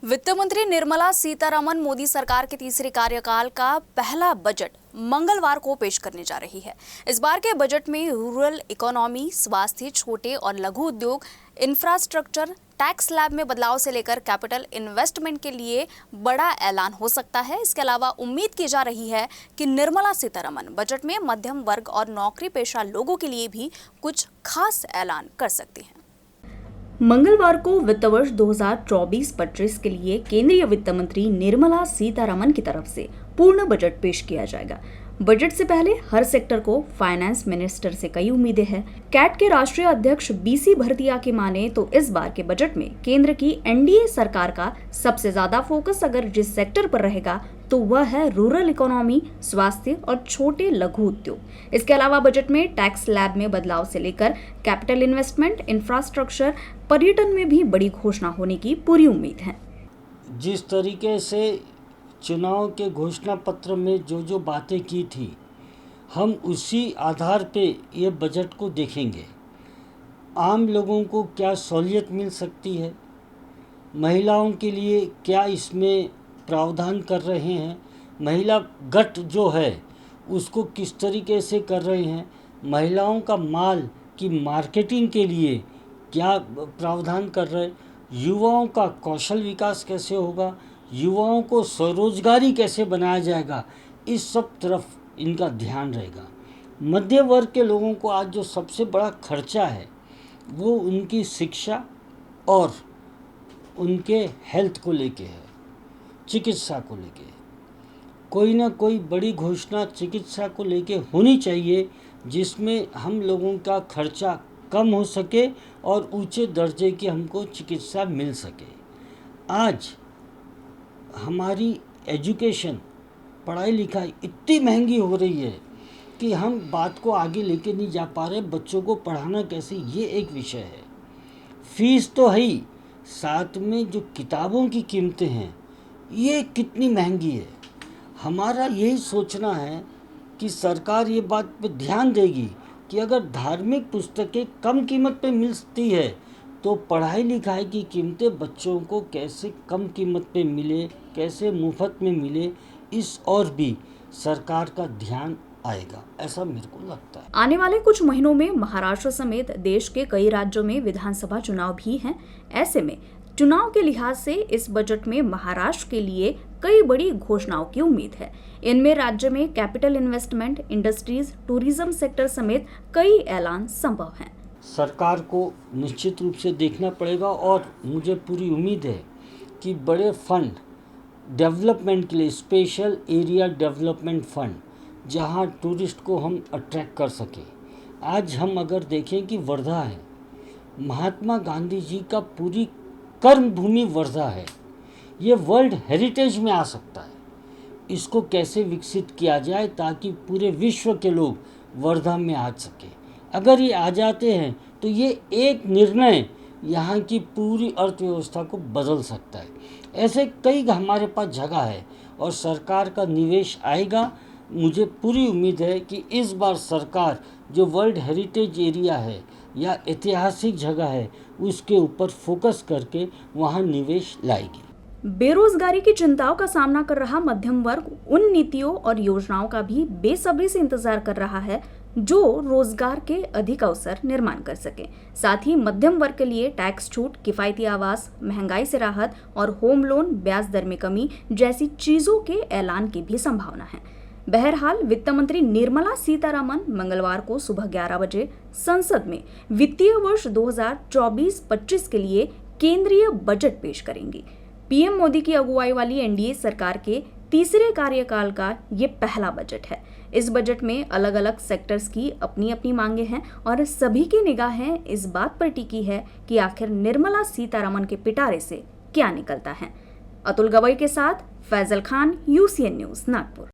वित्त मंत्री निर्मला सीतारमण मोदी सरकार के तीसरे कार्यकाल का पहला बजट मंगलवार को पेश करने जा रही है। इस बार के बजट में रूरल इकोनॉमी, स्वास्थ्य, छोटे और लघु उद्योग, इंफ्रास्ट्रक्चर, टैक्स स्लैब में बदलाव से लेकर कैपिटल इन्वेस्टमेंट के लिए बड़ा ऐलान हो सकता है। इसके अलावा उम्मीद की जा रही है कि निर्मला सीतारमण बजट में मध्यम वर्ग और नौकरी पेशा लोगों के लिए भी कुछ खास ऐलान कर सकती हैं। मंगलवार को वित्त वर्ष 2024-25 के लिए केंद्रीय वित्त मंत्री निर्मला सीतारमण की तरफ से पूर्ण बजट पेश किया जाएगा। बजट से पहले हर सेक्टर को फाइनेंस मिनिस्टर से कई उम्मीदें हैं। कैट के राष्ट्रीय अध्यक्ष बीसी भरतिया की माने तो इस बार के बजट में केंद्र की एनडीए सरकार का सबसे ज्यादा फोकस अगर जिस सेक्टर पर रहेगा तो वह है रूरल इकोनॉमी, स्वास्थ्य और छोटे लघु उद्योग। इसके अलावा बजट में टैक्स स्लैब में बदलाव से लेकर कैपिटल इन्वेस्टमेंट, इंफ्रास्ट्रक्चर, पर्यटन में भी बड़ी घोषणा होने की पूरी उम्मीद है। जिस तरीके से चुनाव के घोषणा पत्र में जो बातें की थी, हम उसी आधार पे ये बजट को देखेंगे। आम लोगों को क्या सहूलियत मिल सकती है, महिलाओं के लिए क्या इसमें प्रावधान कर रहे हैं, महिला गट जो है उसको किस तरीके से कर रहे हैं, महिलाओं का माल की मार्केटिंग के लिए क्या प्रावधान कर रहे हैं, युवाओं का कौशल विकास कैसे होगा, युवाओं को स्वरोजगारी कैसे बनाया जाएगा, इस सब तरफ इनका ध्यान रहेगा। मध्य वर्ग के लोगों को आज जो सबसे बड़ा खर्चा है वो उनकी शिक्षा और उनके हेल्थ को लेके है, चिकित्सा को लेके। कोई ना कोई बड़ी घोषणा चिकित्सा को लेके होनी चाहिए जिसमें हम लोगों का खर्चा कम हो सके और ऊंचे दर्जे की हमको चिकित्सा मिल सके। आज हमारी एजुकेशन, पढ़ाई लिखाई इतनी महंगी हो रही है कि हम बात को आगे लेके नहीं जा पा रहे। बच्चों को पढ़ाना कैसे, ये एक विषय है। फीस तो है ही, साथ में जो किताबों की कीमतें हैं ये कितनी महंगी है। हमारा यही सोचना है कि सरकार ये बात पे ध्यान देगी कि अगर धार्मिक पुस्तकें कम कीमत पे मिलती है तो पढ़ाई लिखाई की कीमतें बच्चों को कैसे कम कीमत पे मिले, कैसे मुफ्त में मिले, इस और भी सरकार का ध्यान आएगा, ऐसा मेरे को लगता है। आने वाले कुछ महीनों में महाराष्ट्र समेत देश के कई राज्यों में विधानसभा चुनाव भी हैं। ऐसे में चुनाव के लिहाज से इस बजट में महाराष्ट्र के लिए कई बड़ी घोषणाओं की उम्मीद है। इनमें राज्य में capital investment, industries, tourism sector समेत कई ऐलान संभव हैं। सरकार को निश्चित रूप से देखना पड़ेगा और मुझे पूरी उम्मीद है कि बड़े फंड डेवलपमेंट के लिए, स्पेशल एरिया डेवलपमेंट फंड, जहां टूरिस्ट को हम अट्रैक्ट कर सकें। आज हम अगर देखें कि वर्धा है, महात्मा गांधी जी का पूरी कर्म भूमि वर्धा है, ये वर्ल्ड हेरिटेज में आ सकता है। इसको कैसे विकसित किया जाए ताकि पूरे विश्व के लोग वर्धा में आ सके। अगर ये आ जाते हैं तो ये एक निर्णय यहाँ की पूरी अर्थव्यवस्था को बदल सकता है। ऐसे कई हमारे पास जगह है और सरकार का निवेश आएगा। मुझे पूरी उम्मीद है कि इस बार सरकार जो वर्ल्ड हेरिटेज एरिया है या ऐतिहासिक जगह है उसके ऊपर फोकस करके वहाँ निवेश लाएगी। बेरोजगारी की चिंताओं का सामना कर रहा मध्यम वर्ग उन नीतियों और योजनाओं का भी बेसब्री से इंतजार कर रहा है जो रोजगार के अधिक अवसर निर्माण कर सके। साथ ही मध्यम वर्ग के लिए टैक्स छूट, किफायती आवास, महंगाई से राहत और होम लोन ब्याज दर में कमी जैसी चीजों के ऐलान की भी संभावना है। बहरहाल वित्त मंत्री निर्मला सीतारमण मंगलवार को सुबह 11 बजे संसद में वित्तीय वर्ष 2024-25 के लिए केंद्रीय बजट पेश करेंगी। पीएम मोदी की अगुवाई वाली एनडीए सरकार के तीसरे कार्यकाल का ये पहला बजट है। इस बजट में अलग अलग सेक्टर्स की अपनी अपनी मांगे हैं और सभी की निगाहें इस बात पर टिकी है कि आखिर निर्मला सीतारमण के पिटारे से क्या निकलता है। अतुल गवई के साथ फैजल खान, यूसीएन न्यूज, नागपुर।